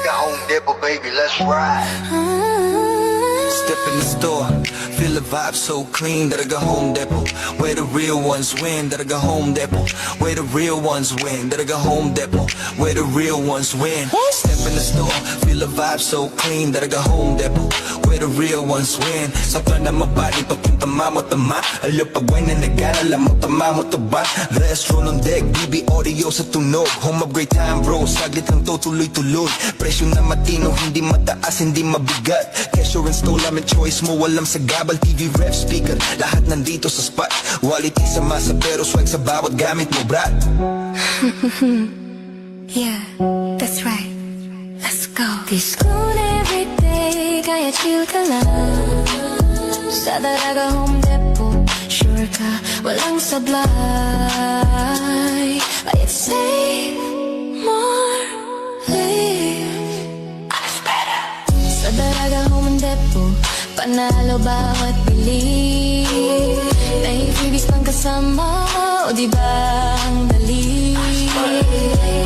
Talaga Home Depot, baby, let's ride. Step in the store, feel the vibe so clean. Talaga Home Depot, where the real ones win. Talaga Home Depot, where the real ones win. Talaga Home Depot, where the real ones win. Step in the store, feel the vibe so clean. Talaga Home Depot, where the real ones win. Sa na mabali, papunta mamot-tama. Alo pag wine na nag-alala mo, tama mo to ba? Restro ng deck, BB audio sa tunog. Home upgrade time bro, saglit lang to tuloy-tuloy. Presyo na matino, hindi mataas, hindi mabigat. Kesyo install namin choice mo, walang sa gabal. TV ref speaker, lahat nandito sa spot. Quality sa masa pero swag sa bawat gamit mo, brat. Yeah, that's right. Let's go. Discount every day, kaya chill ka lang. Sa Dalaga Home Depot, sure ka, walang sablay. Kaya save more, live. Alice better. Sa Dalaga Home Depot, panalo bawat bili. May freebies pang kasama, o diba ang dali?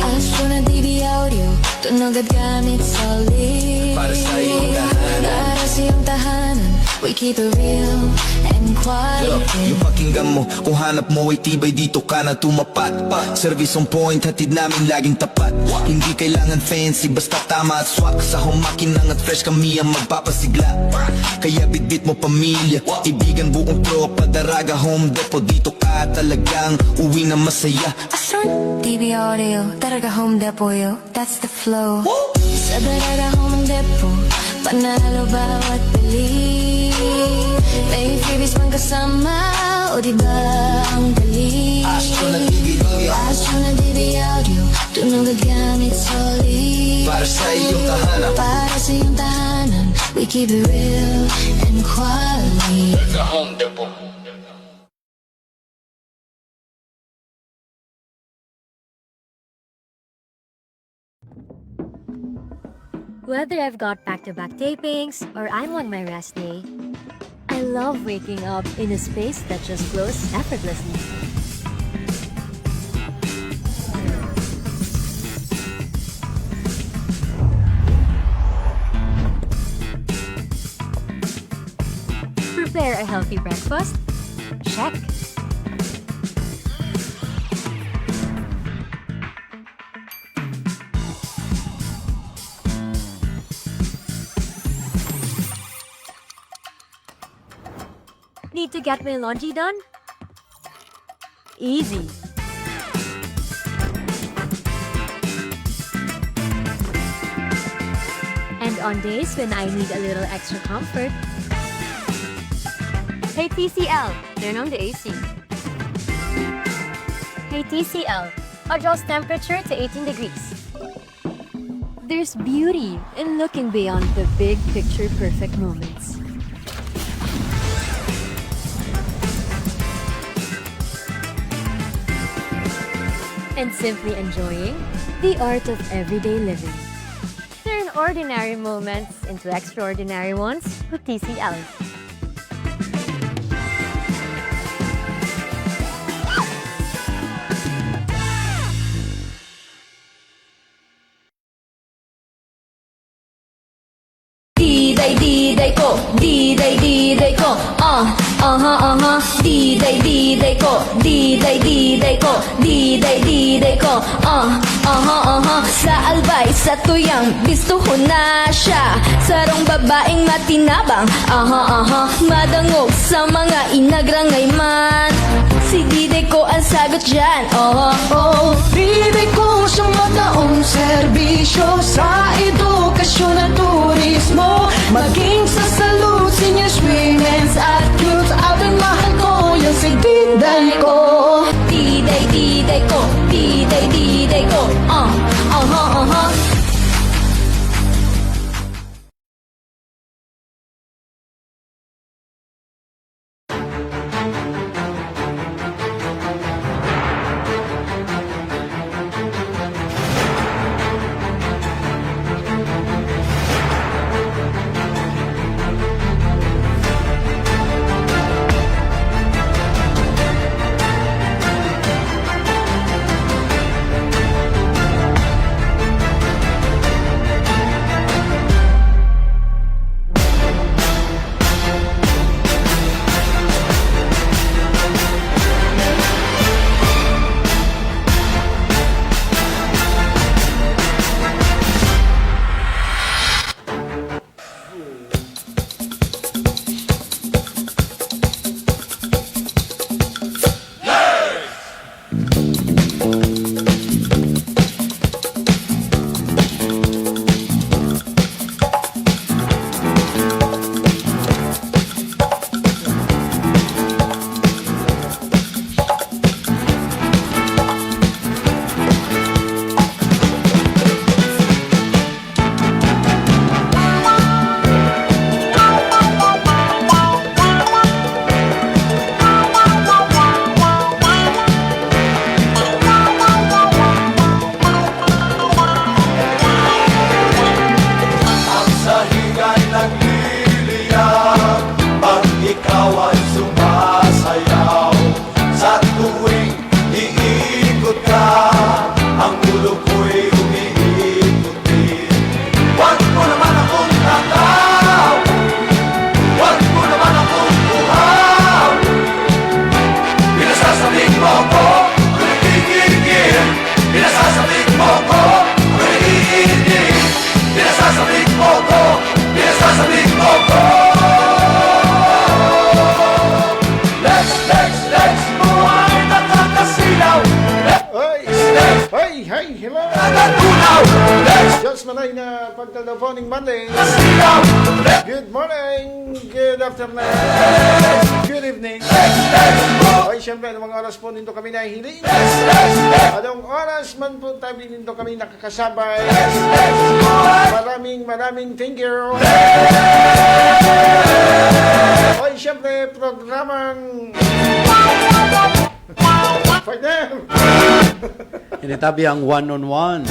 Astro na DB audio, tunog at gamit solid. Para sa iyong tahanan, para sa iyong tahanan, we keep it real and quality. Yung pakinggan mo, kung hanap mo ay tibay, dito ka na tumapat. Service on point, hatid namin laging tapat. Hindi kailangan fancy, basta tama at swak. Sa humakinang at fresh kami ang magpapasigla. Kaya bitbit mo pamilya, ibigan buong tropa. Dalaga Home Depot, dito ka talagang uwi na masaya. Astro DB audio, Dalaga Home Depot, yo, that's the flow. Sa Dalaga Home Depot, panalo bawat bili. May freebies pang kasama, o diba ang dali? Astro na DB audio, Astro na DB audio, tunog at gamit solid. para sa iyong tahanan. Para sa iyong tahanan, we keep it real and quality. Talaga Home Depot. Whether I've got back-to-back tapings or I'm on my rest day, I love waking up in a space that just flows effortlessly. Prepare a healthy breakfast? Check. Need to get my laundry done? Easy. And on days when I need a little extra comfort, hey TCL, turn on the AC. Hey TCL, adjust temperature to 18 degrees. There's beauty in looking beyond the big picture perfect moments. And simply enjoying the art of everyday living. Turn ordinary moments into extraordinary ones with TCL. Diday ko, diday ko, diday ko, diday ko, diday ko, sa albay, sa tuyang, bistuho na siya, sarong babaeng matinabang, madangog sa mga inagrangay man, si diday ko ang sagot dyan, Diday ko siyang mataong serbisyo sa edukasyon at turismo, maging sa salud, seniors, women's at youth, at ang mahal ko yung si Diday ko. Diday ko, diday ko, pagka-morning Monday. Good morning, good afternoon, good evening. Okay, syempre, anong mga oras po nito kami nahihiling? Anong oras man po tayo nito kami nakakasabay? Maraming thank you. Okay, syempre, programang partner. Initabi ang one-on-one.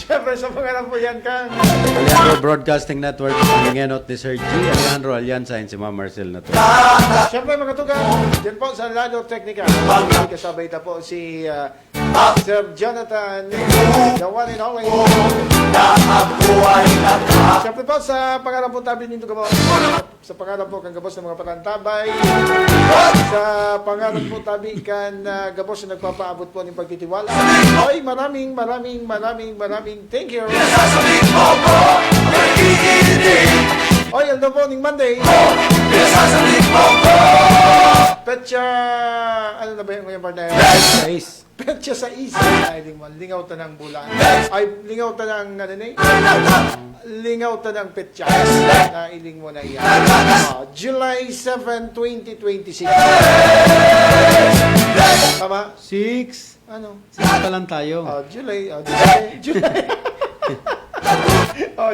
Syempre, sa pangalan po yan, Kang. Alejandro Broadcasting Network, ang ngenot ni Sir G. Alejandro Alianza, and si Ma'am Marcel na to. Syempre, mga tugang, dyan po sa Lado Technica. Kasabay na po si Sir Jonathan, the one and only. Syempre po, sa pangalan po tabi nito gabos. Sa pangalan po kang gabos ng mga patantabay. Sa pangalan po tabi kan gabos na nagpapaabot po ng pagtitiwala. Okay, maraming thank you. Oy, ano po ning Monday? Petsa, ano na ba yung ngayong partner? Guys, Petsa sa isa. Ay, lingaw ta ng bulan. Ay, lingaw ta ng, ano na lingaw ta ng petsa. Nailing mo na yan. July 7, 2026. Tama? 6. Ano? Pa lang tayo. July.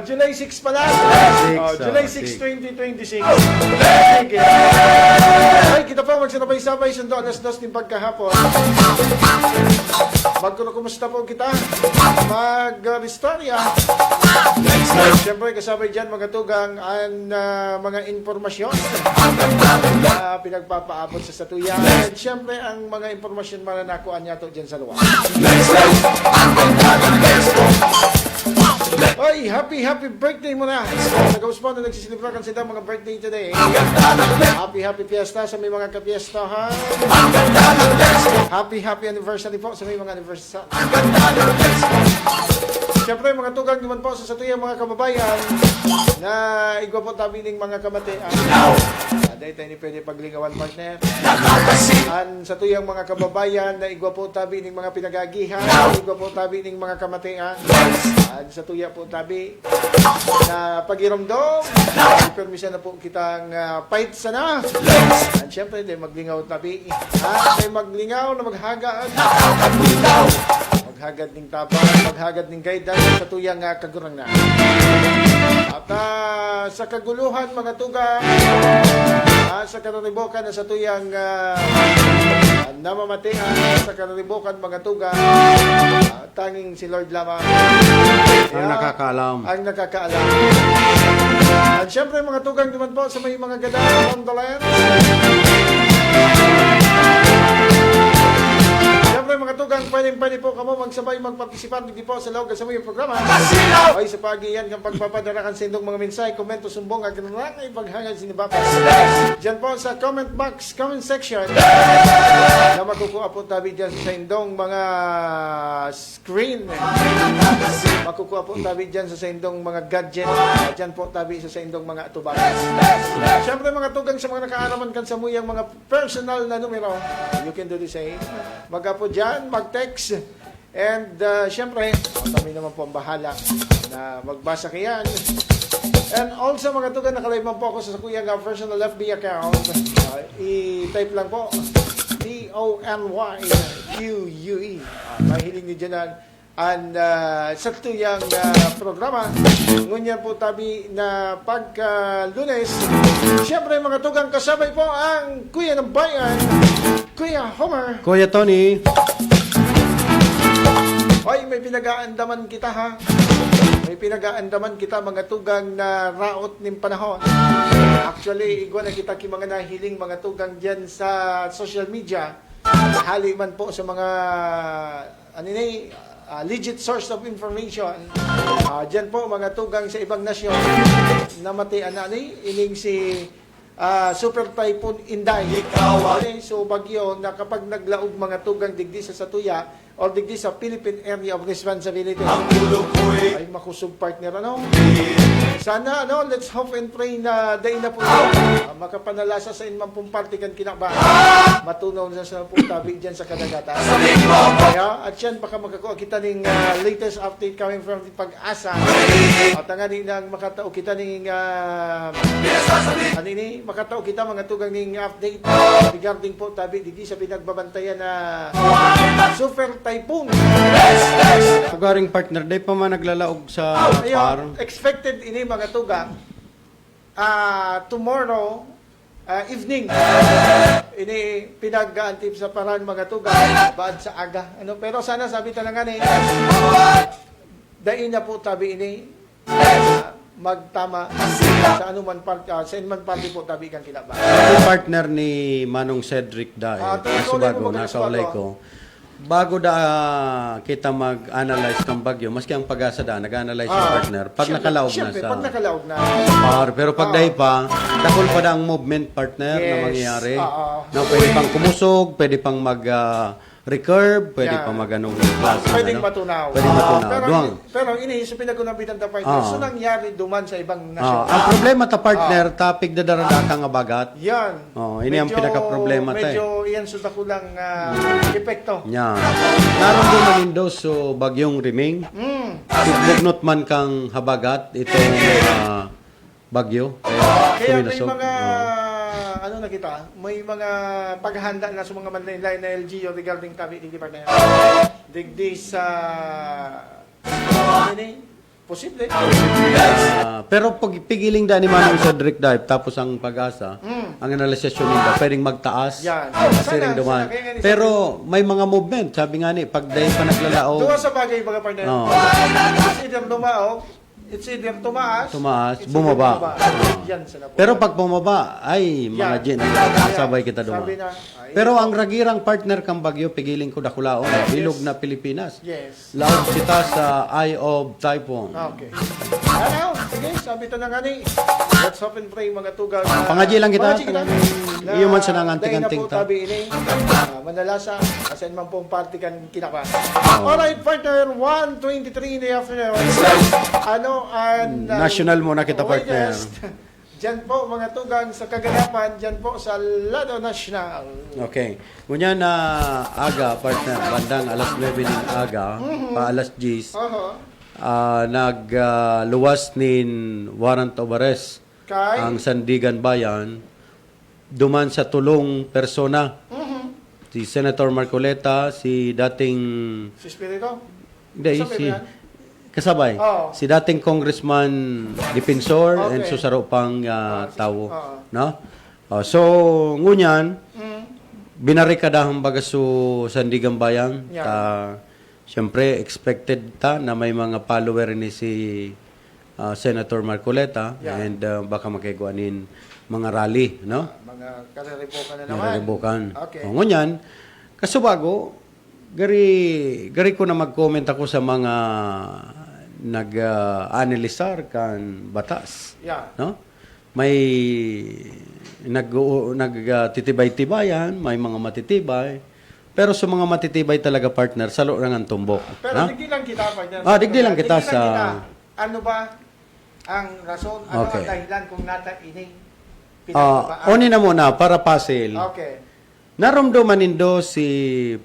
July 6 pala. July 6, 2026. Sige. Ay, kita pa magsabay-sabay sundo alas 2 ng pagkahapon. Kumusta po kita? Mag-restorya. Siyempre, kasabay dyan mga tugang ang mga informasyon na pinagpapaabot sa satuya. At siyempre, ang mga informasyon mananakuan niya to dyan sa luwa. Oy, happy birthday mo na. Nag-uspon na nagsisilibra kan sila mga birthday today. Happy fiesta sa may mga kapiestahan. Happy anniversary po sa may mga anniversary. Siyempre, mga tugang naman po sa satuyang mga kababayan na igwa po tabi ng mga kamatian. Dahil tayo ni pwede paglingawan partner. Ang satuyang mga kababayan na igwa po tabi ng mga pinagagihan. Igwa po tabi ng mga kamatian. Ang satuya po tabi na pagiramdom. Permisyon na po kitang fight sana. At siyempre, dahil maglingaw tabi. Dahil maglingaw na maghagad. Maghagad ng tabang, maghagad ng guidance sa tuyang kagurang na. At sa kaguluhan, mga tuga, sa kanaribokan na sa tuyang namamatian, sa kanaribokan, mga tuga, tanging si Lord lamang. ang nakakaalam. Ang nakakaalam. At syempre, mga tugang naman po sa may mga gada on the land. Siyempre mga tugang, pwede po kamo magsabay magpartisipan hindi po sa loob sa mga programa. Ay sa pagiyan ng pagpapadarakan sa indong mga mensahe, komento, sumbong, agranang ay paghangad sinibapas. Diyan po sa comment box, comment section na makukuha po tabi dyan sa indong mga screen. Makukuha po tabi dyan sa indong mga gadget. Diyan po tabi sa indong mga atubang. Siyempre mga tugang sa mga nakaaraman kan sa muyang mga personal na numero, you can do the same. Maga po dyan, mag-text. And syempre, kami naman po ang bahala na magbasa kayan. And also mga tugan, nakalive man po ako sa kuyang personal FB account. I-type lang po TONYQUE. Mahiling nyo dyan ang sa tuyang programa. Ngunyan po tabi na pagka-Lunes. Siyempre mga tugang, kasabay po ang Kuya ng Bayan, Kuya Homer. Kuya Tony. Hoy, may pinag-aandaman kita ha. May pinag-aandaman kita mga tugang na raot ng panahon. Actually, igwa na kita ki mga nahiling mga tugang dyan sa social media. Hali man po sa mga legit source of information. Dyan po mga tugang sa ibang nasyon na matian na ining si Super Typhoon Inday. So bagyo na kapag naglaog mga tugang digdi sa Satuya, all digdi sa Philippine Area of Responsibility. Ay makusog partner, ano? Sana, ano, let's hope and pray na day na po makapanalasa sa inman pong party kan kinakba. Matunaw na sa pong tabi dyan sa kadagatan. Kaya, at yan, baka makakuha kita ng latest update coming from the Pag-asa. At nga din ang makatao kita ng makatao kita mga tugang ng update regarding po tabi digi sa pinagbabantayan na super typhoon. Tugaring partner, day pa man naglalaog sa Ayun, expected ini mga tugang tomorrow evening. Ini pinag-aantip sa paraan mga tugang baad sa aga. Ano, pero sana sabi talaga ni dain na po tabi ini magtama sa anuman sa inuman party po tabi kang kinaba. Yung partner ni Manong Cedric Dae, tuloy sa bago, mo, nasa bago. ulay ko. Bago kita mag-analyze ng bagyo, maski ang Pag-asa da, nag-analyze yung partner, pag nakalaog na Siyempre, sa pag nakalaog na. power. Pero pag dahi pa, dakol pa da ang movement partner na Yes. mangyayari. Oo. Na pwede pang kumusog, pwede pang mag-recurve, pwede Yeah. pang mag-anong klase. Pwedeng matunaw. Pwedeng matunaw. Pero, Duwang. pero ini, so pinagkunabitan ta partner, so nangyari duman sa ibang nasyon. Ang problema ta partner, tapig da darada ka nga bagat. Yan. Ini ang pinaka-problema ta eh. Medyo yan suda ko lang epekto. Nya. Naroon din manindo so bagyong riming. Bugnot man kang habagat itong bagyo. Kaya may suminusog. mga ano na kita, may mga paghahanda na sa mga manlain na LGU regarding tabi di partner. Digdi sa ini posible. Pero pag pigiling da ni Manong Cedric Dive tapos ang Pag-asa, ang analisasyon nila pwedeng magtaas. Yan. Kasi Sana, rin duman. sana, kaya nga ni- Pero may mga movement. Sabi nga ni, pag dahil pa naglalao, Duwa sa bagay mga partner. Oo. It's either lumao, it's either tumaas, Tumaas, it's bumaba. either bumaba. Yan sa napo. pero pag bumaba, ay mga Yan. gin, sabay kita duman. Sabi na, Pero ang ragirang partner kang bagyo, pigiling ko dakulao, bilog na Pilipinas. yes. Laog kita sa Eye of Typhoon. Okay. Ano? Sige, sabi ito na nga ni. Let's hope and pray mga tugang. Pangadji lang kita. Pangadji kita. Iyo man sa nanganting-anting Dahil na po ta. tabi ini. Manalasa. Asan man pong party kan kinaka. Alright, partner. 1:23 in the afternoon. Ano ang... National muna kita, partner. Diyan po mga tugang sa kaganapan. Diyan po sa Lado National. Okay. Ngunyan na aga, partner, bandang alas 9 ng aga, pa alas 10, Oho. nagluwas nin warrant of arrest Kay? ang Sandigan Bayan duman sa tulong persona. Si Senator Marcoleta, si dating Si Spirito? hindi, Kasabay si ba yan? kasabay. Oo. Si dating Congressman Dipensor and Okay. susaro pang tao, Oo. no? So ngunyan binarikadahang baga su Sandigan Bayan Yeah. siyempre expected ta na may mga follower ni si Senator Marcoleta Yeah. and baka makiguanin mga rally, no? Mga kareribokan na naman. Naribukan. Okay. O ngunyan, kasubago, gari ko na mag-comment ako sa mga nag-analisar kan batas. Yeah. No? May nagtitibay-tibayan, may mga matitibay. Pero sa mga matitibay talaga partner, salo lang ang tumbok. Pero no? digdi lang kita, partner. Digdi lang kita Digdi sa... Ano ba ang rason? Ano Okay. ang dahilan kung nata ini pinagpapaan? Oni na muna, para pasil. Okay. Naromdoman nindo si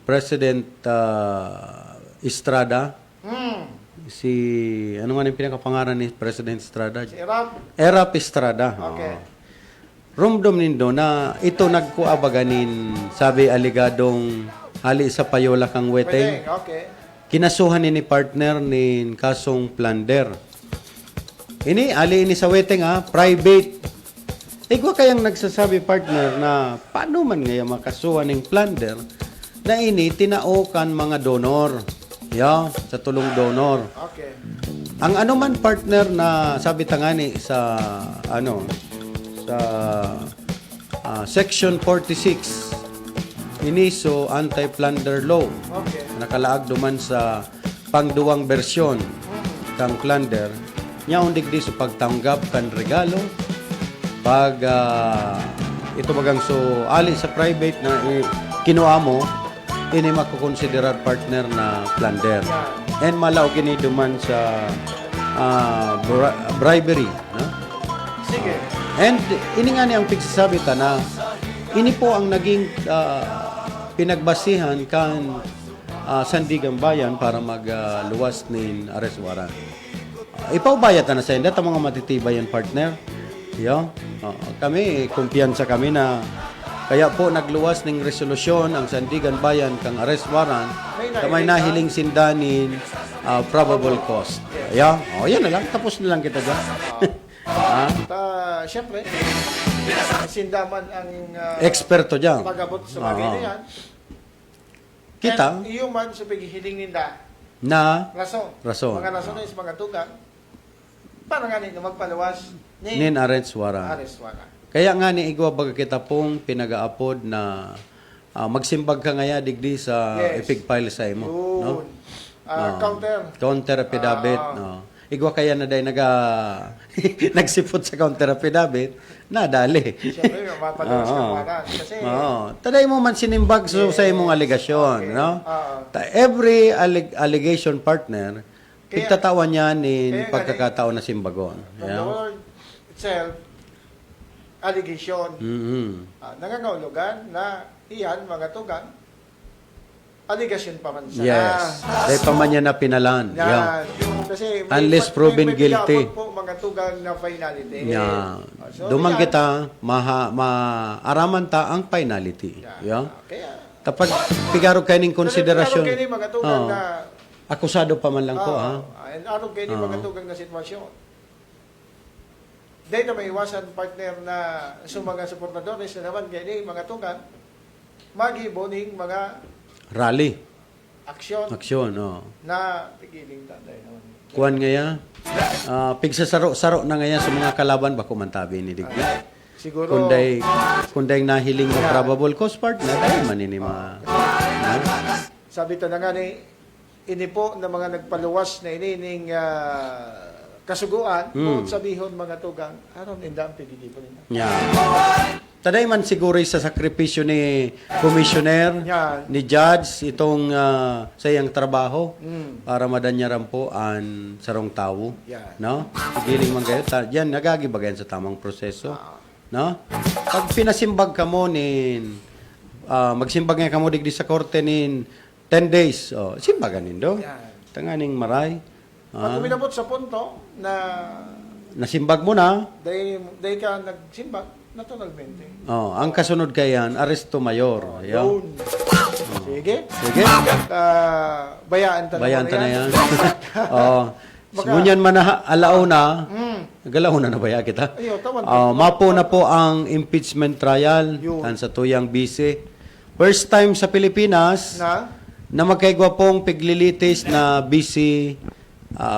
President Estrada, si ano nga yung pinakapangaran ni President Estrada? Si Erap. Erap Estrada. Okay. Rumdom nindo na ito nagkuabaganin, sabi aligadong hali sa payola kang weteng. Pwede. Okay. Kinasuhan ni partner ni kasong plunder. Ini ali ini sa weteng private. Igwa kayang nagsasabi partner na paano man ngayon makasuhan ng plunder na ini tinaokan mga donor. Sa tulong donor. Okay. Ang ano man partner na sabi tangani sa sa Section 46 iniso anti-plunder law. Okay. Nakalaag duman sa pangduwang bersyon kang plunder. Nya undig di sa pagtanggap kan regalo pag ito bagang so ali sa private na kinuha mo ini makukonsiderar partner na plunder. And malaw kini duman sa bribery, no? Sige. And ini nga ni ang pigsasabi ta na ini po ang naging pinagbasihan kan Sandigan Bayan para magluwas nin arrest warrant. Ipaubayat na sa inyo, mga matitibay yan, partner. Yo, kami, kumpiyansa kami na kaya po nagluwas ng resolusyon ang Sandigan Bayan kang arrest warrant kamay nahiling sindanin probable cause. Yeah. Yan na lang. Tapos na lang kita dyan. Siyempre, sindaman ang Eksperto dyan. pag-abot sa bagay na yan. Kita And iyo man sa paghihiling ninda, na rason. Mga rason is mga tugang, para nga nito magpaluwas nin arrest warrant. arrest warrant. Kaya nga ni igwa baga kita pong pinag-aapod na magsimbag ka ngaya digdi sa ipig-file sa imo. No? Counter affidavit. No? Igwa kaya na dahil nagsipot sa counter affidavit, nadali. Siyempre, mapaluwas ng warrant. Kasi, taday mo man sinimbag sa imong aligasyon. No? Every allegation partner, pigtatawan niya ni pagkakataon na simbagon. from the word itself, allegation, nangangahulugan na iyan, mga tugang, allegation pa man siya. Yes. Dahil pa man niya na pinalan. Yan. Kasi Unless proven guilty. po mga tugang na finality. Yeah. So, Dumang yan. kita, maaraman ta ang finality. Yeah. Kaya, Tapag pigaro kayo ng konsiderasyon. kayo ni mga tugang na, Akusado pa man lang po, ha? and araw kayo ni mga tugang na sitwasyon. Dahil na may iwasan partner na sa mga suportadores na naman kayo ni mga tugang, maghiboning mga Rally. aksyon Na pigiling tanday naman. kuwan ngaya. Pigsasaro-saro na ngaya sa mga kalaban, bako man tabi ni Digdi. Siguro, Kunday nahiling mo probable cause partner, dahil man ini sabi ta na nga ni, ini po na mga nagpaluwas na inining kasuguan, kung sabihon mga tugang, aron inda ang pigilipo nila. Yeah. Taday man siguro sa sakripisyo ni commissioner, Yan. ni judge, itong sayang trabaho para madanyaran po ang sarong tao. Yan. No? Giling man kayo. Yan, nagagibagayan sa tamang proseso. No? Pag pinasimbag ka mo magsimbag nga ka mo digdi sa korte nin 10 days, simbagan nindo. Yan. Tanganing maray. Pag uminabot sa punto na Nasimbag mo na, dahil ka nagsimbag, naturalmente. ang kasunod kayan, aresto mayor. Yun. Sige. Sige. Bayaan ta Bayan ta na yan. Baka- Ngunyan man na alaw na, galaw na baya kita. Ayo, tawan. Mapo na po ang impeachment trial Yun. tan sa tuyang bise. First time sa Pilipinas na magkaigwa pong piglilitis na bisi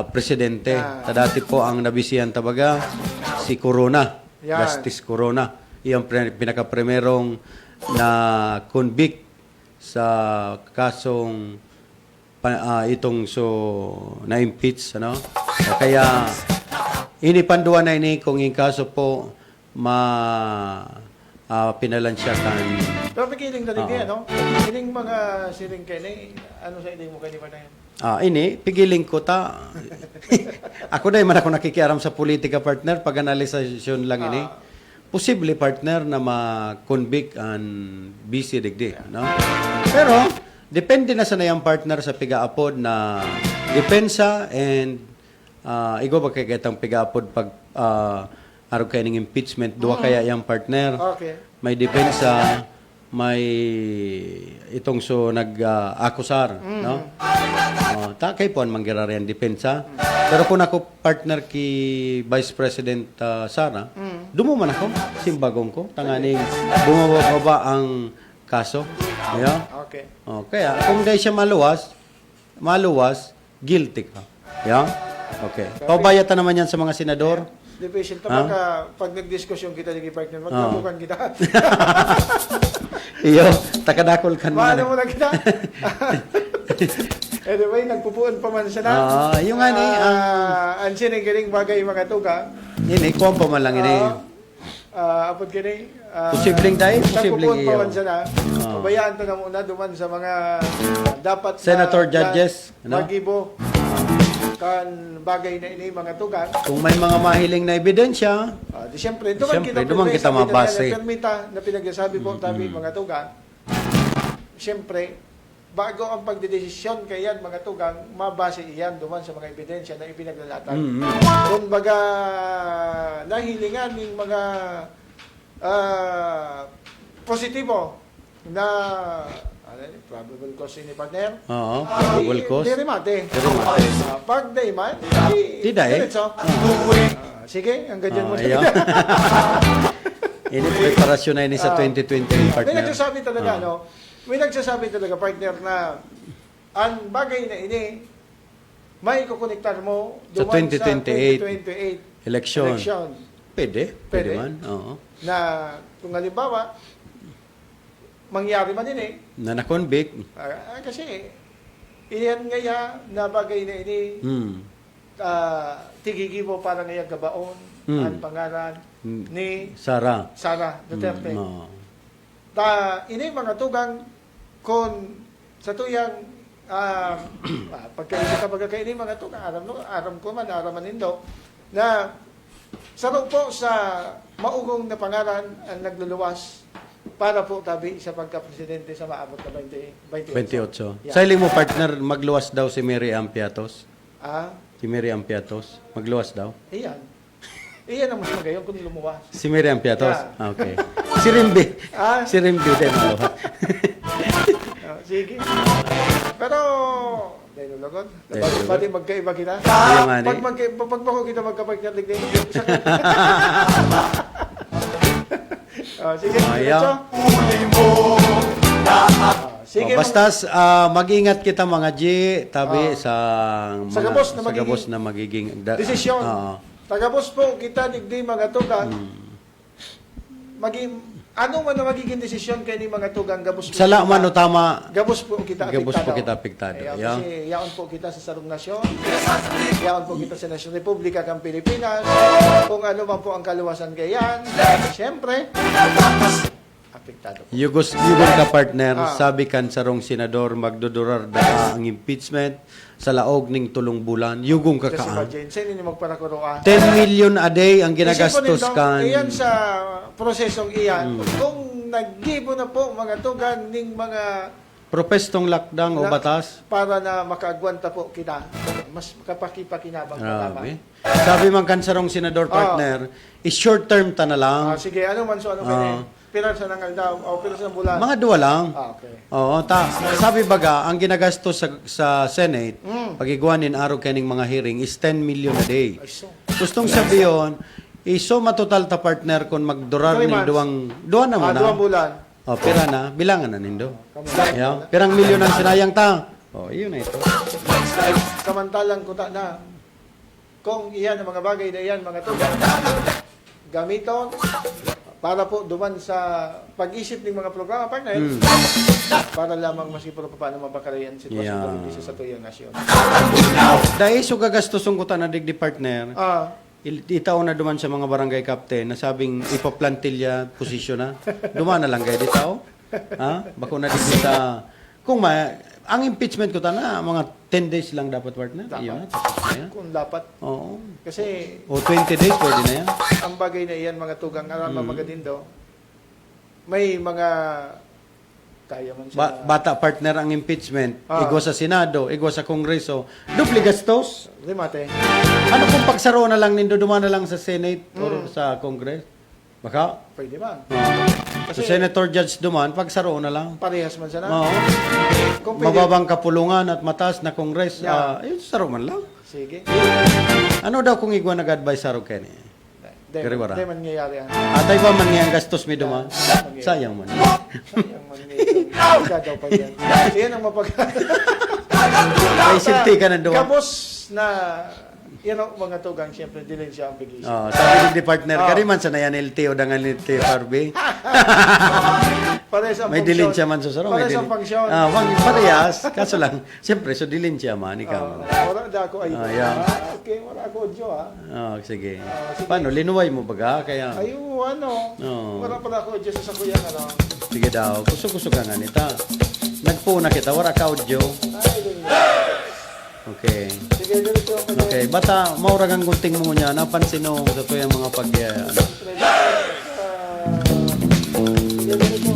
presidente. Dati po ang nabisihan tabaga si Corona. Yan. Justice Corona. Iyang pinaka-primerong na convict sa kasong itong na-impeach, ano? Kaya inipanduan na ini kung yung kaso po pinalan siya kan. Pero pikiling na din no? Ining mga siling kene, ano sa ining mo kani ba na yan? Ini, pigiling ko ta. Ako dahil man ako nakikiaram sa politika, partner, pag analisasyon lang ini. Posible, partner, na ma-convict ang busy digdi. No? Pero, depende na sa nayang partner sa pigaapod na depensa and igo ba kaya kitang pigaapod pag araw kayo ng impeachment, duwa kaya yung partner. Okay. May depensa, may itong nag-akusar, no? Takay po ang manggirari ang depensa. Pero kung ako partner ki Vice President Sara, dumuman ako, simbagong ko, tanganing bumababa ang kaso. Yeah? Okay. Kaya kung dahil siya maluwas, guilty ka. Yeah? Okay. Paubayatan naman yan sa mga senador. Division ta pag nagdiskusyon kita ni partner, magkabukan kita. Iyo, takadakol kan mo. Maano mo na kita? Anyway, nagpupuan pa man siya na. Yung nga ni, ang sinagaling bagay mga tuga. ini, kuwan pa man lang ini. Apod kini, Posibleng dahil, posibleng iyo. Pawan siya na. Pabayaan to na muna duman sa mga dapat Senator judges, ano? magibo kan bagay na ini mga tugang. Kung may mga mahiling na ebidensya, Di siyempre, Siyempre, duman kita mabase. Permita na pinagsasabi po tabi mga tugang. Siyempre, bago ang pagdedesisyon kayan mga tugang, mabase iyan duman sa mga ebidensya na ipinaglalatag. Kung baga nahilingan ng mga positibo na probable cause ni partner. oo, probable cause. Di remate. Pag day man, Di dahi. diretso. Sige, ang ganyan mo. Ayaw. Ini preparasyon na ini sa 2020 May partner. nagsasabi talaga, no? May nagsasabi talaga, partner, na ang bagay na ini, may kukonektar mo Sa duman 2028 election. Pwede Pwede. man. Oo. Na kung halimbawa, mangyari man ini, Na na-convict. kasi iyan ngaya na bagay na ini, tigigi mo para ngayang gabaon ang pangalan ni Sara. Sara Duterte. Oo. Ini mga tugang kung sa tuyang pagkaisa ini mga tugang aram ko man araman nindo na saro po sa maugong na pangalan ang nagluluwas para po tabi sa pagka-presidente sa maabot na 28. 28. Sa iling mo partner, magluwas daw si Mary Ampiatos. Si Mary Ampiatos. Magluwas daw. Iyan. Iyan ang mas magayon kung lumuwas. Si Mary Ampiatos? Yeah. Okay. Si Rimby. Si Rimby din magluwas. Sige. Pero, dahil nulagot. Dahil Pati magkaiba kita. Yaman, Pag bako kita magkapagkat din. Sige, diretso. Sige, Bastas, mag-ingat kita mga G, tabi sa Sa gabos na magiging desisyon. Tagabos po kita digdi mga tugang. Ano man ang magiging desisyon kay ni mga tugang gabos po. Sala man o tama, Gabos po kita Gabos po kita apektado. Yeah. Kasi yaon po kita sa sarong nasyon. Yaon po kita sa Nasyon Republika ng Pilipinas. Kung ano man po ang kaluwasan kayan. Siyempre, apektado po. Yugos ka partner, sabi kan sarong senador, magdudurar da ang impeachment sa laog ning tulong bulan. Yugong Kasi kakaan. ba, Jane, sa'yo ninyo magparakuroa. 10 million a day ang ginagastos kan. Iyan sa prosesong iyan. Kung naggibo na po mga tugan ning mga Propestong lockdown o batas. para na makaagwanta po kita. Mas makapakipakinabang pa naman. Sabi man kan sarong senador partner, is short term ta na lang. Sige, ano man so ano kaya? Pirasa ng aldaw o pirasa ng bulan? Mga duwa lang. Okay. Oo, sabi baga, ang ginagastos sa Senate, pagiguanin araw kaning mga hearing is 10 million a day. Ay, so. Gustong sabiyon, iso matotal ta partner kung magdurar 3 ning months. duwa na mo na. 2 bulan. O, pira na, bilangan na nindo. Ayaw, pirang milyon ang sinayang ta. O, iyon na ito. Samantalang kuta na kung iyan ang mga bagay na iyan mga tugan gamiton para po duman sa pag-isip ng mga programa partner para lamang masipuro pa paano mabakarayan sitwasyon politisya sa tuyang nasyon. Dahil so gagastos ang kuta na digdi partner, Ah, itaw na duman sa mga barangay captain na sabing ipaplantilya posisyon na. Duman na lang kayo ditaw. Ha? Bako na digdi sa... Kung ang impeachment ko na, mga 10 days lang dapat partner. Dapat. Iyon na, tapos na yan. kung dapat Oo. kasi O 20 days, pwede na yan. ang bagay na iyan mga tugang alam magadindo may mga kaya man siya Bata partner ang impeachment. Ah. Igwa sa Senado, igwa sa Kongreso. Dupli gastos. limate. Ano kung pagsaro na lang nindo, duman na lang sa Senate or sa Congress? Baka? Pwede man. Sa Senator Judge duman, pagsaro na lang. Parehas man siya na. Oo. Kung pwede, Mababang kapulungan at mataas na Kongres, Yeah. saro man lang. sige. Ano daw kung igwa nag-advise saro Kenny? Kari wala. Di man nangyayari yan. Atay ba man ngayang gastos mi duman? Sayang man. Sayang man niya. Daw pa yan. Yan ang mapag... Ay, sinti ka na duman. Kapos na... Yan ang mga tugang, siyempre, dilin siya ang bigis. Sabi ni partner, kari man sa nayan LTO dangan LTO Harvey. Parehas ang May function. dilin siya man sa saro. Parehas ang function. Parehas. Kaso lang, siyempre, so dilin siya man, ikaw. Wala da ako ay. Yeah. Okay, wala ako, Jo, ha? Oh, sige. Paano? Linuway mo baga? Kaya, Ayo, ano? Oo. Wala pala ako, Jo, sa sakuyan, ano? sige daw. Gusto ka nga nita. Nagpuna kita. Wala ka audio. Ay, doon. Okay. Sige, diretso ako. Okay. Bata, maurag ang gunting mo niya. Napansin mo sa to yung mga pag... ano.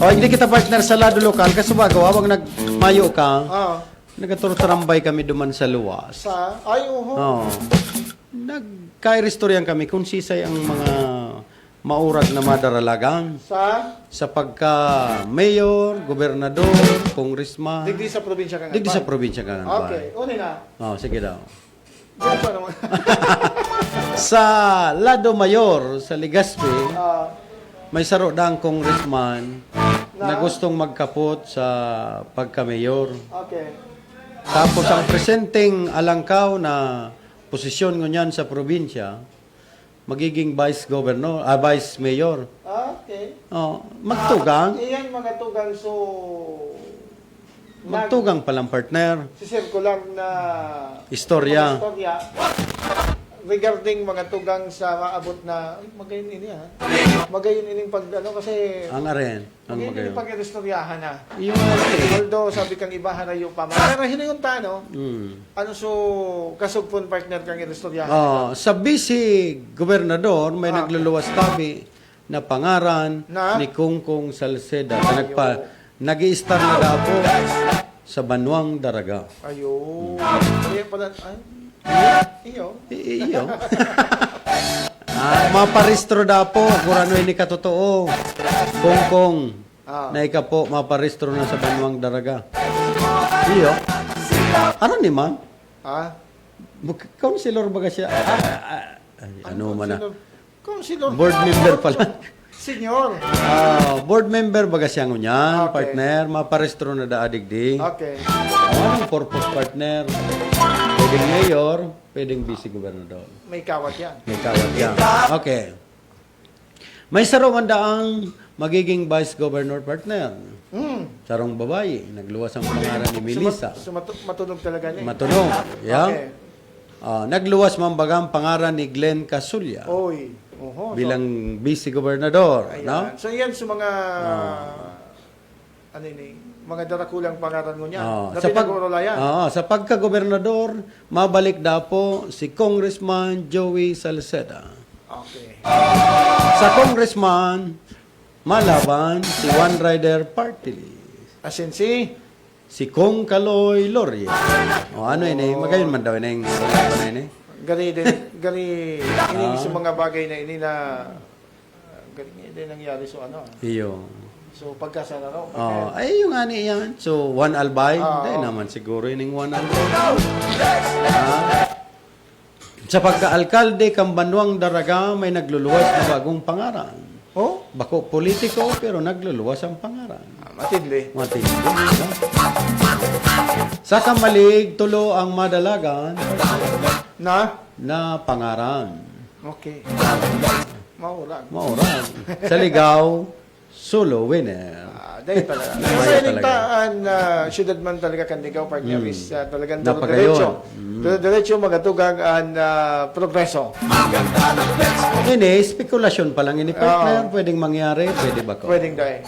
Oh, hindi kita partner sa lado lokal. Kasi bago, habang nagmayo ka, Ah, nagaturtarambay kami duman sa luwas. sa, ay, uho. Oo. Nagkairestoryan kami kung sisay ang mga maurag na madaralagan sa pagka mayor, gobernador, congressman. Digdi sa probinsya ka nga. Digdi sa probinsya ka nga. Okay, uni na. Oh, sige daw. Diyan pa naman. Sa Lado Mayor, sa Legazpi, Ah, may saro daang congressman na gustong magkapot sa pagka-mayor. okay. Tapos ang presenting alangkaw na posisyon ngunyan sa probinsya, magiging vice governor, vice mayor. Okay. Oh, magtugang. Iyan mga tugang so Magtugang palang partner. sisirkular na Istorya. istorya regarding mga tugang sa maabot na magayon ini ha. Magayon ining pag ano kasi Ang aren. Ang magayon ining magayon. pag-istoryahan na. Yung ano Although sabi kang iba harayo pa man. Pero hinayong tano, ano so kasugpon partner kang istoryahan. Oh, sa vice gobernador may Ah. nagluluwas tabi na pangaran Na? ni Kungkong Salceda na nag-i-star na dapo sa Banwang Daraga. Ayo. Kaya pala ay iyo. Iyo. Maparistro dapo kung ano ini katotoo. Kungkong na ika po maparistro na sa Banwang Daraga. Iyo. Ano ni man? Ha? Councilor baga siya? Ano man na? Councilor. Board member pala. Senior. Board member baga siya ngunyan, Okay. partner, maparestro na daadigdi. Okay. Anong purpose partner? Pwedeng mayor, pwedeng vice gobernador. May kawat yan. May kawat yan. Okay. May saro man daang magiging vice governor partner. Sarong babae, nagluwas ang pangalan ni Melissa. Matunog talaga niya. Matunog. Yeah. Okay. Nagluwas man bagang pangalan ni Glenn Casulla Oy. Oho. bilang vice gobernador. Ayan. No? So yan sa mga ano ini, mga darakulang pangaran mo niya. Na pinag-uurulayan. Sa pagka-gobernador, mabalik dapo si Congressman Joey Salceda. Okay. Sa congressman, malaban si One Rider Party List. Asin si Kong Kaloy Loria. Ano ini? Magayon man daw ini. Ano ini? gani ini sa mga bagay na ini na gani din nangyari so ano. Iyo. So pagkasana raw. Ay yung ani yan. So, Juan Albay. Oo. Dahil naman siguro ining Juan Albay. Sa pagka-alkalde, Kambanwang Daraga, may nagluluwas na bagong pangaran. Oh, Bako politiko, pero nagluluwas ang pangaran. matidli. Matindi. No? Sa Kamalig, tulo ang madalagan na pangaran. Okay. Maurag. Maurag. Sa Ligaw, solo winner. Dahil talaga. Dahil Sa talaga. iligtaan na syudad man talaga kandigaw partner is talagang Napagayon. diretso magatugang ang progreso. Ini, spekulasyon pa lang ini partner. Pwedeng mangyari, pwede ba ko? Pwedeng dahil.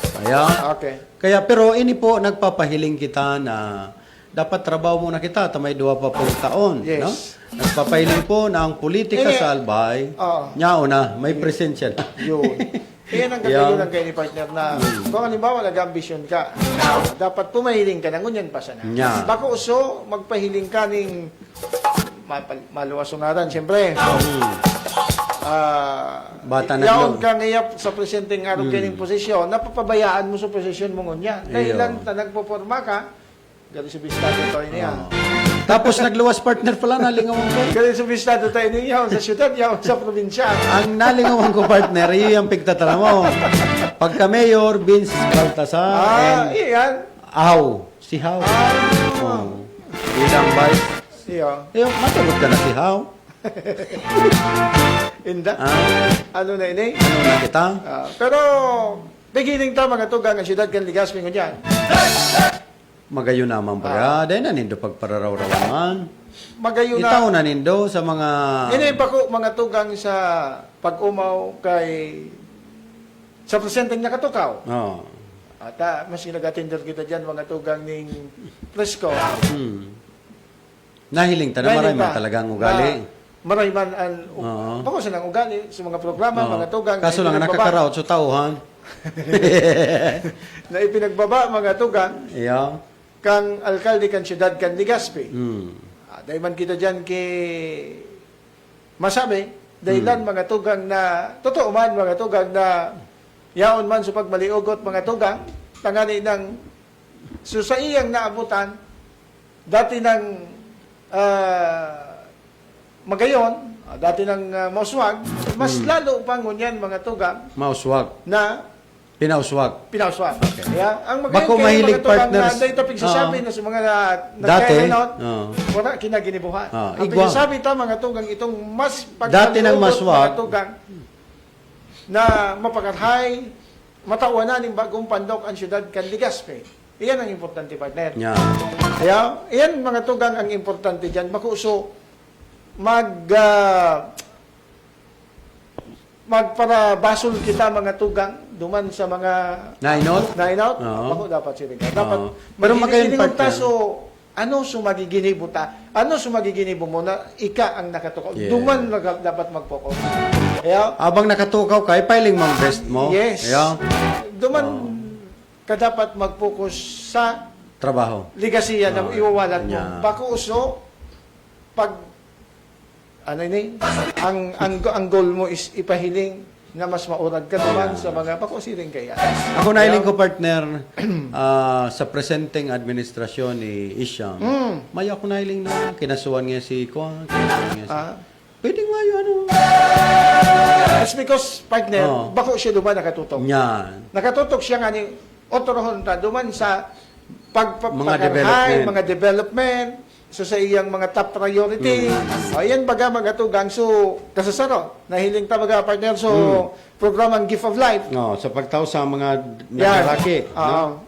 Okay. Kaya pero ini po nagpapahiling kita na dapat trabaho muna kita tamay 2 pa pong taon, Yes. no? Nagpapahiling po na ang politika Ini- sa Albay, Oo. nyao na, may presensya na. Yun. Iyan ang kagayunan kayo ni partner na kung halimbawa nag-ambisyon ka, dapat pumahiling ka na ngunyan pa sana. Nya. Bako uso, magpahiling ka ning maluwas ngaran, siyempre. Bata na yaon yun. ka ngayap sa presenteng araw kining posisyon, napapabayaan mo sa posisyon mo ngunyan. Dahilan na nagpoporma ka, gali sa bistado tayo niya. Tapos nagluwas partner pala, nalingawan ko. Gali sa bistado tayo niya, sa syudad, yaon sa probinsya. Ang nalingawan ko partner, iyon yung pigtatala mo. Pagka mayor, Vince Baltasar, and Iyan. Aw, si How. Oh. Bilang vice. Iyo. Matagot ka na si How. Inda. Ano na ini? Ano na kita? Pero, beginning ta mga tugang ang syudad kan Legazpi ngunyan. Magayon naman ba? Dahil na nindo pagpararaw-rawan man. magayon Itaw na. na nindo sa mga... Ini pa ko mga tugang sa pag-umaw kay sa presenteng nakatukaw. Oh. At mas nag-attender kita dyan mga tugang ning Fresco. Nahiling ta na marami man talagang ugali. Marami man ang Oo. bako silang ugali sa mga programa, Oo. mga tugang. Kaso na lang ipinagbaba- nakakaraot sa tauhan. na ipinagbaba mga tugang Iya. kang alkalde kan siyudad kan Legazpi. Hmm. Dahil man kita dyan kay masabi, dahilan mga tugang na, totoo man mga tugang na yaon man sa pagmaliugot mga tugang, tangani ng so sa iyang naabutan, dati ng magayon, dati ng mauswag, mas lalo pang ngunyan mga tugang Mauswag. na Pinauswag. pinaswag. Kaya, ang Bako magayon mahilig mga tugang partners. na dahil tapig sasabi Oo. na sa mga Dati, nagkainot, oo. wala kinaginibuhan. Ang igwa. pinasabi ta mga tugang itong mas Dati ng pagkaliugot maswag. mga tugang na mapakathay, matawanan ng bagong pandok ang siyudad kan Legazpi. Iyan ang importante partner. Nya. Kaya, iyan mga tugang ang importante dyan. Makuso, magparabasol kita mga tugang duman sa mga Nainot? nainaut. Oo. Ako dapat siya dapat Oo. Pero magayon partner. so ano sumagiginibo ta? Ano sumagiginibo mo na ika ang nakatukaw? Yeah. Duman dapat mag-focus. Kaya, Abang nakatukaw ka, ipiling mo ang best mo. yes. Iya. Duman ka dapat mag-focus sa Trabaho. ligasiya na iwawalan mo. Yeah. Bako uso, pag ano ini, ang goal mo is ipahiling na mas maurag ka naman sa mga pakusiring kaya. Ako nahiling ko partner sa presenting administrasyon ni Isyam. May ako nahiling na kinasuan niya si Kwan. Kinasuan niya si... Pwede nga yun ano. It's because, partner, Oo. bako siya duman nakatutok. Yan. Nakatutok siya nga ni otorohon ta duman sa Mga pagpapakahay, mga development, so sa iyang mga top priority. Ayan baga mga tugang. So, kasasaro, nahiling ta baga partner. So, programang Gift of Life. No, sa pagtaw sa mga Yan. nalalaki. No?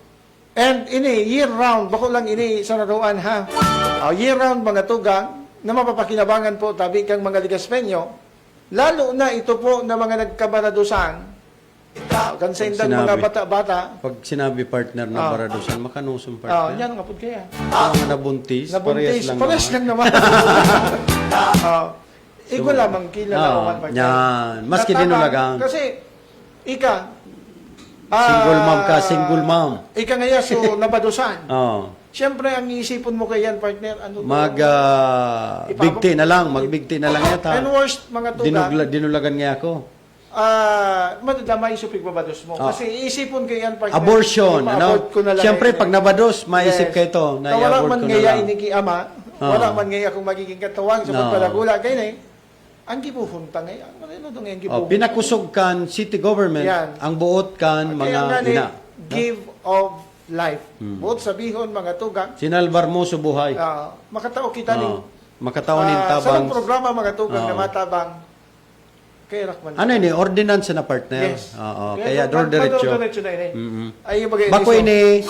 And ini, year-round, bako lang ini sa naruan ha. Year-round mga tugang, na mapapakinabangan po tabi kang mga Ligaspeño, lalo na ito po na mga nagkabaradusan, kansaindan Sinabi. mga bata-bata, Pag sinabi partner na baradusan, makanusong partner. yan nga po kaya. Mga nabuntis, Nabuntis, pares lang naman. Ikaw lamang kilala man. yan. Maski dinulagang. Kasi, ika, Single mom ka, single mom. ika ngaya, so nabadusan. Oh. Siyempre, ang iisipon mo kayan, partner, ano to? Bigti na lang, magbigti na lang yata. And worst, mga tugang, Dinulagan nga ako. madadamay sa pigbabados mo. Kasi iisipon kayan, partner. Abortion, ipa-abort ano? ko na lang Siyempre, yan. pag nabados, maisip Yes. ka ito, na Wala i-abort man ko na ngaya lang. iniki ama, wala man ngaya kung magiging katawang sa No. pagpalagula, kaya na ang gibuhunta ngayon. Ano doon ang gibuhunta? Pinakusog kan city government, Yan. ang buot kan Kaya mga nga ni, ina. give of life. Buot sabihon, mga tugang, Sinalbar mo sa buhay. makatao kita ni Makataonin sa tabang. programa mga tugang Oo. na matabang kay Rakman. Ano ini? Ordinance na partner. Yes. Oo. Kaya door diretso. Diretso na ini. Ay yung bagay. Bako ini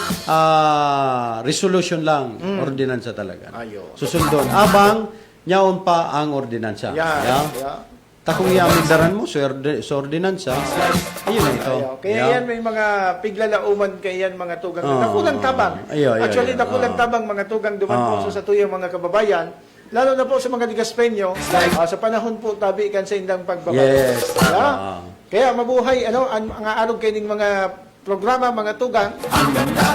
resolution lang, ordinansa talaga. Ayo. Susundon. Abang nyaon pa ang ordinansa. Yeah. Takong iamin daran mo sa ordinansa. Ayun na ito. Kaya yan may mga piglalauman kay yan mga tugang. Oo. Nakulang tabang. Ayo. Actually, nakulang tabang mga tugang duman po sa tuyang mga kababayan. Lalo na po sa mga Ligaspeño, sa panahon po tabi kan sa indang pagbabago. Yes. Kaya mabuhay ang arog kay ning mga programa, mga tugang.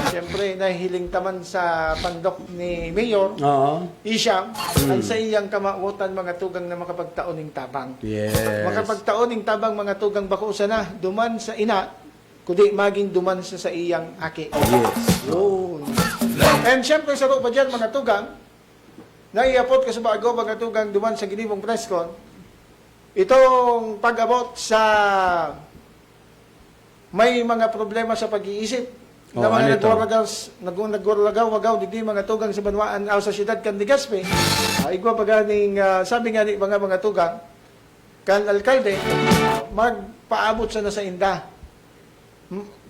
Siyempre, nahihiling taman sa pandok ni Mayor, Oo. Isyam, ang sa iyang kamautan mga tugang na makapagtaoning tabang. Yes. Makapagtaoning tabang mga tugang bako na duman sa ina, kundi maging duman sa iyang aki. Yes. Yun. And siyempre, sa pa dyan mga tugang, naiapot ka sa bago mga tugang duman sa Ginibong Presscon, itong pag-abot sa may mga problema sa pag-iisip na mga nagwaragaw-wagaw di mga tugang sa Banwaan sa siyudad kan Legazpi. Igwa pa ganing sabi nga ni mga tugang kan alkalde magpaabot sa nasa inda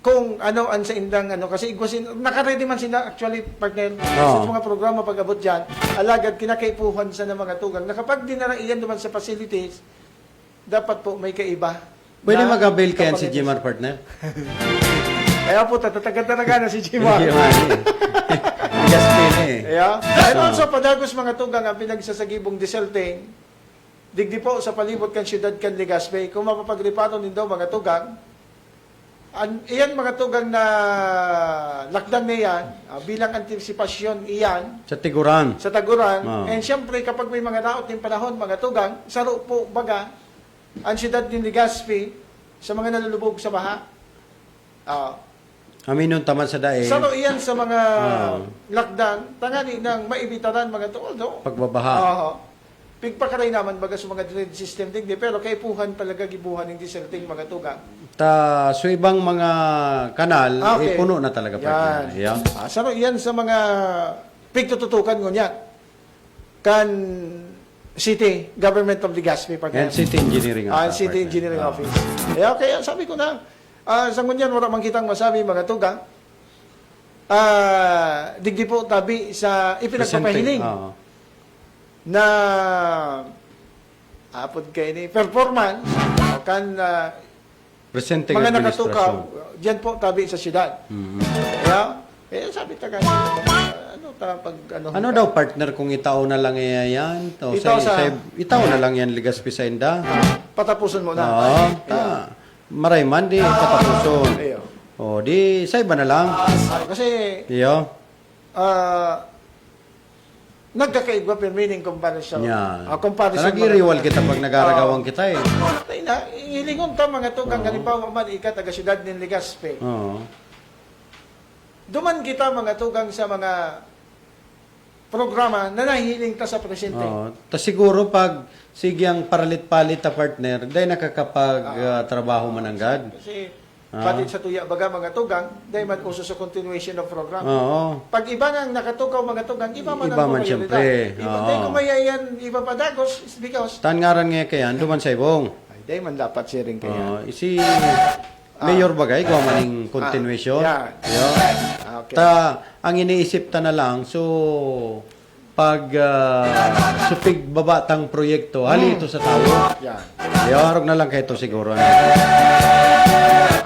kung ano ang sa indang ano kasi igwasin naka-ready man sila actually partner Oo. sa mga programa pag-abot diyan alagad kinakaipuhan sa ng mga tugang na kapag dinaraiyan naman sa facilities dapat po may kaiba. Pwede na mag-avail kayan si kapag- Jimar, partner? Kaya po tatatagan talaga na si Jimar. Jimar, eh. Just pin eh. Yeah. And also padagos mga tugang ang pinagsasagibong diselting digdi po sa palibot kan siyudad kan Legazpi kung mapapagripato din daw mga tugang iyan mga tugang na lakdan na yan bilang antisipasyon iyan Sa Tiguran. sa Taguran Oo. and syempre kapag may mga daot ng panahon mga tugang saro po baga ang siyudad ng Legazpi sa mga nalulubog sa baha Aminon taman sa dae. saro iyan sa mga Oo. lakdan tangani ng maibitaran mga tuol do Pagbabaha. Oo. Pigpakaray naman baga sa mga drainage system digdi pero kaipuhan talaga gibuhan ng diselting mga tugang. So ibang mga kanal, Okay. puno na talaga, partner. Yan. Yeah. Saro yan sa mga pigtututukan ngunyan. Kan City Government of Legazpi partner. And City Engineering. City partner. Engineering Oo. Office. Kaya sabi ko na sa ngunyan wala man kitang masabi mga tugang. Digdi po tabi sa ipinagpapahiling. Oo. Na apod kay ni performance kan Presenting mga nakatukaw administrasyon. diyan po tabi sa siyudad. Kaya sabi ta kanya ano ta pag Ano daw, partner, kung itao na lang yan? O, Itao sa- itao na lang yan, Legazpi sa Inda? patapuson mo na. Oo. Maray man, di patapuson. Ayo. O, di sa iba na lang. Kasi Iyo. nagkakaiba per meaning comparison. Yan. Comparison. Nag-iriwal kita pag nag-aragawang kita eh. Tay na ilingon ta mga tugang halimbawa man ika taga siyudad ng Legazpi. Oo. Duman kita mga tugang sa mga programa na nahihiling ta sa presidente. Oo. Tas siguro pag sigyang paralit-palit ta partner, dahil nakakapag trabaho mananggad. Kasi pati sa tuya baga mga tugang, dahil man uso sa continuation of program. Oo. Pag iba nang nakatukaw mga tugang, iba man Iba ang man prioridad. siyempre. Iba, Oo. dahil kumayayan, iba pa dagos, is because, Tan ngaran nga kaya, duman sa ibong. ay, dahil man dapat sharing kaya. Si Mayor Bagay, gawa maning continuation. yan. Iyo. Okay. Ang iniisip ta na lang, so pag supig babatang proyekto, hali ito sa tao. Yan. Harog na lang kayo ito siguro.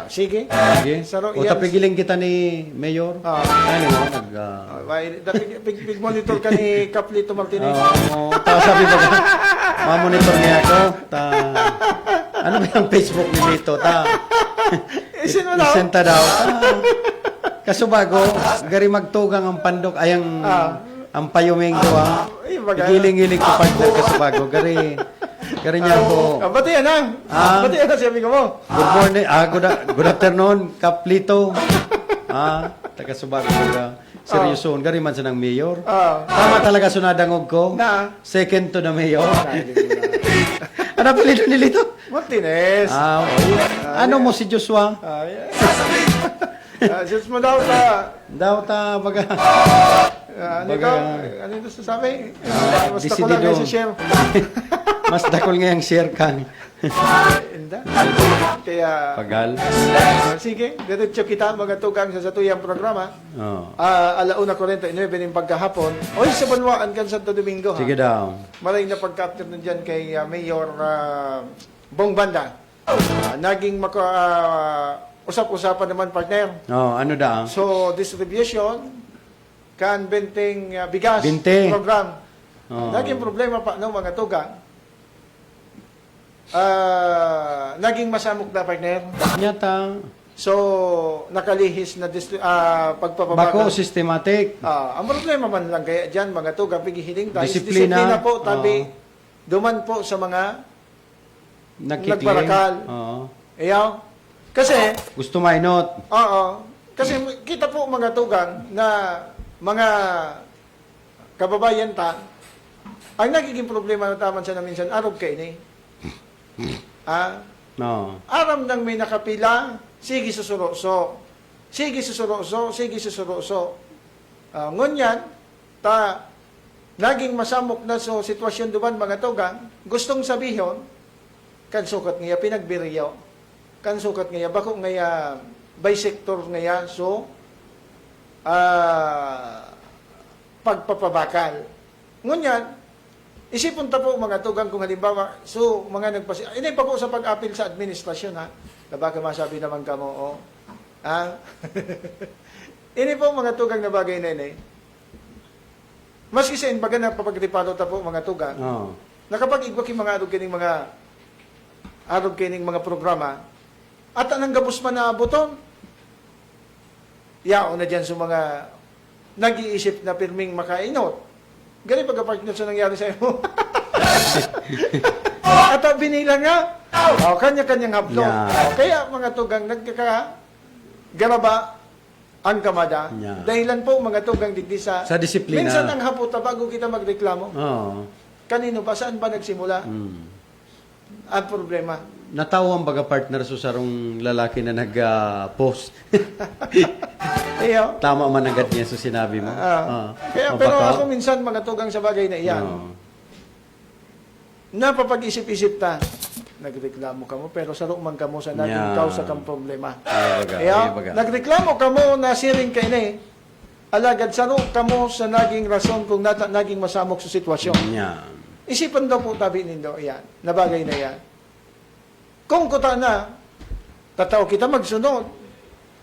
Sige. Sige. Saro, O yan. tapigiling kita ni Mayor. Ano mo, Big monitor ka ni Caplito Martinez. Sabi ko, ma-monitor niya ako. Ano ba yung Facebook ni Lito? Isin mo daw. Isenta daw. Kaso bago, gari magtugang ang pandok, ayang ang payuming doa. Ay, bagay. Igiling-giling ko partner kaso bago. Gari niya ako. Bati yan ha. Bati yan ha, sabi ko mo. Good morning. Good afternoon, Kaplito. Taga Subago ka. Seryoso, gari man sa ng mayor. Tama talaga sunadangog ko. Na. Second to the mayor. Ano apelido ni Lito? Martinez. Ano mo si Joshua? Just mo daw ta. Daw ta baga. Ano Baga- ito? Ano ito sasabi? Basta ko Decidido. lang ngayon si Shell. Mas dakol nga yung share kang. Inda. Kaya, Pagal. sige, diretso kita mga tugang sa tuyang programa. Oh. Alauna 49 ng pagkahapon. Oy, sa Banwaan kan Santo Domingo ha. Sige daw. Maray na pag-capture nun dyan kay Mayor Bong Banda. Naging usap-usapan naman partner. Oh, ano daw? So, distribution, kan benting bigas Binte. program. Oh. Naging problema pa ng mga tugang. Naging masamok na partner. Nyata. So, nakalihis na Bako pagpapabagal. systematic. Ang problema man lang kaya dyan, mga tugang, pigihiling tayo. Disiplina. po, tabi. Duman po sa mga Nakikiling. nagbarakal. Oo. Ayaw. Kasi, Gusto mainot. oo. Kasi kita po mga tugang na mga kababayan ta, ang nagiging problema na taman sa minsan, arog kayo ni. No. Aram nang may nakapila, sige susuroso. Sige susuroso, sige susuroso. Ngunyan, naging masamok na so sitwasyon duman mga tugang, gustong sabihin, kan sukat ngaya pinagbiriyo, kan sukat ngaya bako ngaya bisector ngayon, so, pagpapabakal. Ngunyan, isipon ta po mga tugang kung halimbawa, so, mga ini pa po sa pag-apil sa administrasyon, ha? Na baka masabi naman ka mo, oh. Ha? Ini po mga tugang na bagay na ini. Maski sa inbaga na papagripado ta po mga tugang, Oh. na kapag igwa mga arog kining mga programa, at anang gabos man na buton, yao na dyan sa mga nag-iisip na pirming makainot. Ganun pagka-partner sa nangyari sa iyo. At binila nga, kanya-kanyang haplo. Yeah. Kaya mga tugang nagkakagaraba ang kamada. Yeah. Dahilan po mga tugang digdi sa disiplina. minsan ang haputa bago kita magreklamo. Oh. Kanino ba? Saan ba nagsimula? Ang problema. Natawa ang baga partner so sarong lalaki na nag-post. Iyo. Tama man agad niya sa sinabi mo. Kaya, pero ako minsan mga tugang sa bagay na iyan, napapag-isip-isip ta, nagreklamo ka mo, pero sarong man ka mo sa naging Yeah. kausa kang problema. Baga. Nagreklamo ka mo na siring ka ini, alagad sarong ka mo sa naging rason kung naging masamok sa sitwasyon. Yeah. Isipan daw po tabi nindo, iyan, na bagay na iyan. Kung kuta na, tataw kita magsunod,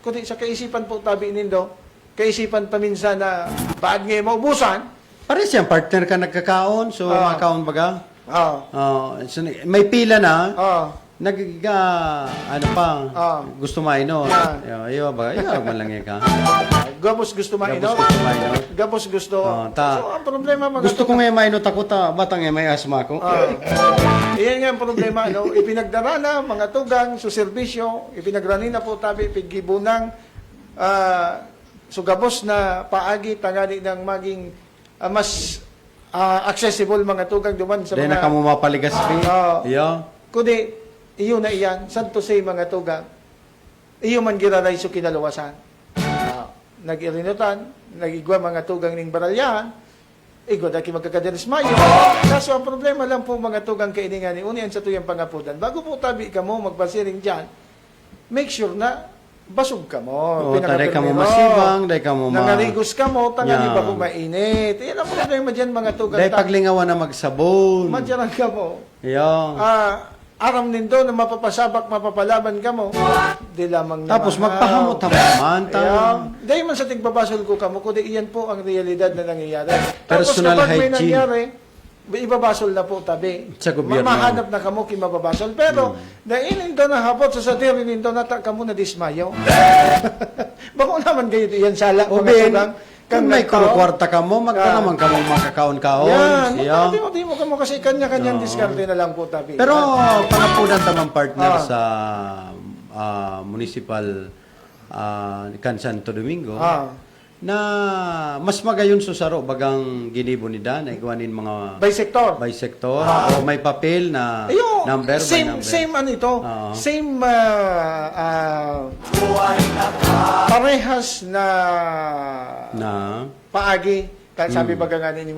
kundi sa kaisipan po tabi nindo, kaisipan paminsan na baad ngayon maubusan, Pare siyang partner ka nagkakaon, so makaon baga. So, may pila na. Ano pa, gusto mainot. Iyo ba? Iyo man lang yan ka. Gabos gusto mainot. Gabos gusto. So, ang problema mga gusto ko ngayon mainot ako ta, batang may asma ko. Iyan nga ang problema, no? Ipinagdara na mga tugang sa serbisyo, ipinagrani na po tabi, pigibunang sugabos na paagi tangani ng maging mas accessible mga tugang duman sa Dahil mga... na ka mo mapaligas pa. Iyo. Kundi, iyo na iyan, santo say mga tugang, iyo man giraray so kinaluwasan. Nag-irinotan, nag-igwa mga tugang ning baralyahan, igwa daki magkakadiris mayo. Kaso ang problema lang po mga tugang kainingan ni unian sa tuyang pangapudan. Bago po tabi ka mo magpasiring dyan, make sure na basog ka mo. Taday ka mo masibang, day ka mo nangarigos ka mo, tangani ba po mainit. Yan ang problema dyan mga tugang. Day paglingawan na magsabon. Madyaran ka mo. Iyo. Aram nindo na mapapasabak, mapapalaban ka mo. Di lamang na Tapos magpahamot man. Dahil man sa tigbabasol ko ka mo, kundi iyan po ang realidad na nangyayari. Personal Tapos kapag may hygiene. nangyari, ibabasol na po tabi. Sa gobyerno. Mahanap na kamo kimababasol. Pero, dahil nindo na hapot sa satiri nindo, nata kamo na dismayo. Bako naman kayo iyan sala. O mga Ben, tugang, kung may kwarta ka mo, magkanaman ka mo makakaon-kaon. Yan. Di mo ka mo kasi kanya-kanyang diskarte na lang po tabi. Pero pangapunan tamang partner sa municipal kan Santo Domingo na mas magayon so saro bagang ginibo ni Dan ay gawanin mga bisector o may papel na number by number. Same ano ito. Same parehas na paagi. Sabi baga nga ni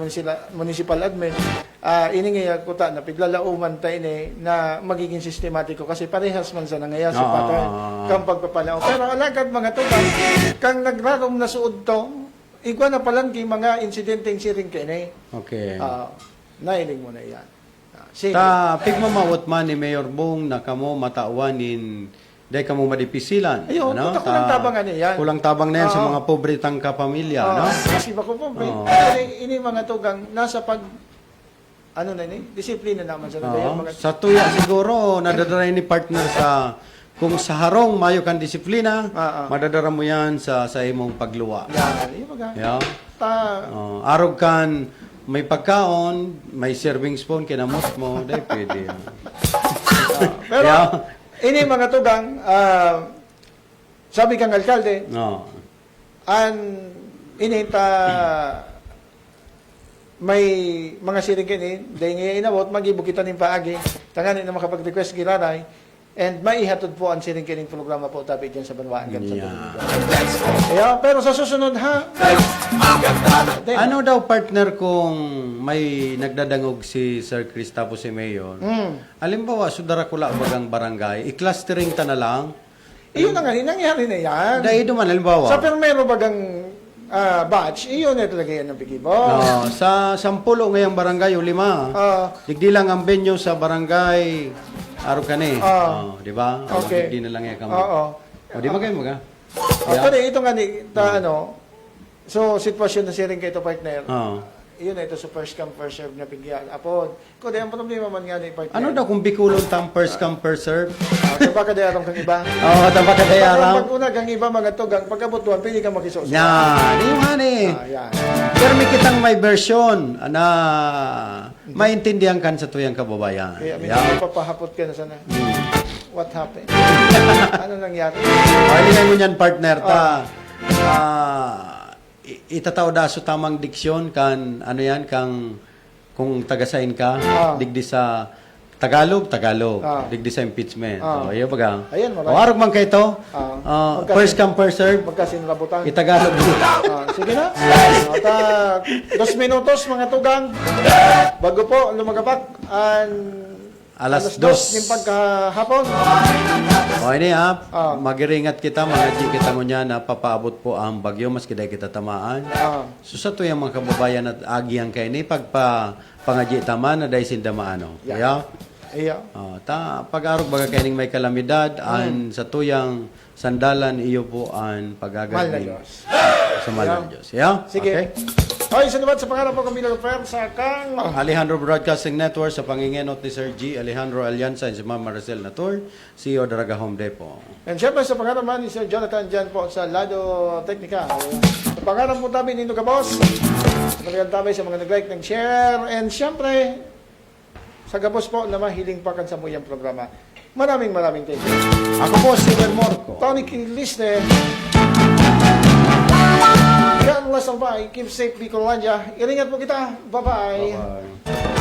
municipal admin, iningaya ko ta na piglalauman tayo na magiging sistematiko kasi parehas man sa nangaya sa pattern kang pagpapalao. Pero alagad mga tugang, kang nagrarom na suod to, igwa na palang kay mga insidenteng siring kene. Okay. Nailing mo na yan. Pigmamawat man ni Mayor Bong na kamo matauanin dahil kamo madipisilan. Ayun, kulang tabangan niya yan. Kulang tabang na yan sa mga pobretang kapamilya. No? Kasi bako po, ini mga tugang, nasa disiplina naman sa mga... Sa tuya siguro, nadadala ni partner sa, kung sa harong mayo kan disiplina, madadara mo yan sa imong pagluwa. Yan. Arog kan, may pagkaon, may serving spoon, kinamot mo, dahil pwede. Pero, ini mga tugang, sabi kang alkalde, may mga siring kini, dahil ngayon inabot, mag-ibukitan ng paagi, tanganin na makapag-request giraray, and maihatod po ang siring kining programa po tabi dyan sa Banwaan. Pero sa susunod ha, ano daw partner kung may nagdadangog si Sir Chris tapos si Mayor? Alimbawa, sudara kula bagang barangay, i-clustering ta na lang, Iyon na nga, nangyari na yan. Dahil duman, halimbawa. Sa permero bagang batch, iyon na talaga yan ang bigibo. Sa 10 ngayong barangay, o 5. Digdi lang ang venue sa barangay araw ka ni. Di ba? Okay. Digdi na lang yan kamo. Oo. O di ba kayo mga? Actually, ito nga ni, so, sitwasyon na siya rin kayo, partner. Iyon na ito sa first come, first serve na bigyan. Apod, kung ang problema man nga ni partner. Ano daw kung bikulon tang first come, first serve? Taba ka dayarong kang iba. Oo, taba ka dayarong. Pag una kang iba, mga tugang, pagkabutuan, pili ka mag-isos. Yan, yung hani. Yan. Pero may kitang may version na maintindihan kan sa tuyang kababayan. Kaya may papahapot ka na sana. What happened? Ano nangyari? Pahalingay mo niyan, partner, itataw da so tamang diksyon kan ano yan kang kung tagasain ka digdi sa Tagalog digdi sa impeachment iyo baga Ayan, marami. warog man kay to first come first serve Magkasinrabutan. itagalog Sige na. At 2 minutos mga tugang. Bago po lumagapak alas 2 yung pagkahapon. o ini magiringat kita mga kita mo niya na papaabot po ang bagyo mas kiday kita tamaan so sa tuyang mga kababayan at agiang kay ni pagpangaji taman na dahil sindamaano kaya Iya. pag-arog baga kaining may kalamidad an sa tuyang sandalan iyo po an pagagaling sa mahal na Diyos. Yeah? Sige. Okay. Okay, sunod sa pangalan po kami ng Fer sa kang Alejandro Broadcasting Network sa pangingenot ni Sir G. Alejandro Alianza and si Ma'am Maricel Natur, CEO Daraga Home Depot. And syempre sa pangalan man ni Sir Jonathan dyan po sa Lado Teknika. Sa pangalan po namin Nino Gabos. Sa pangalan tabi sa mga nag-like, nag-share. And syempre, sa Gabos po na mahiling pa kan sa muyang programa. Maraming thank you. Ako po si Morco. Tony Kilisne. God bless all bye. Keep safe, Bicolandia. Iringat po kita. Bye-bye. Bye.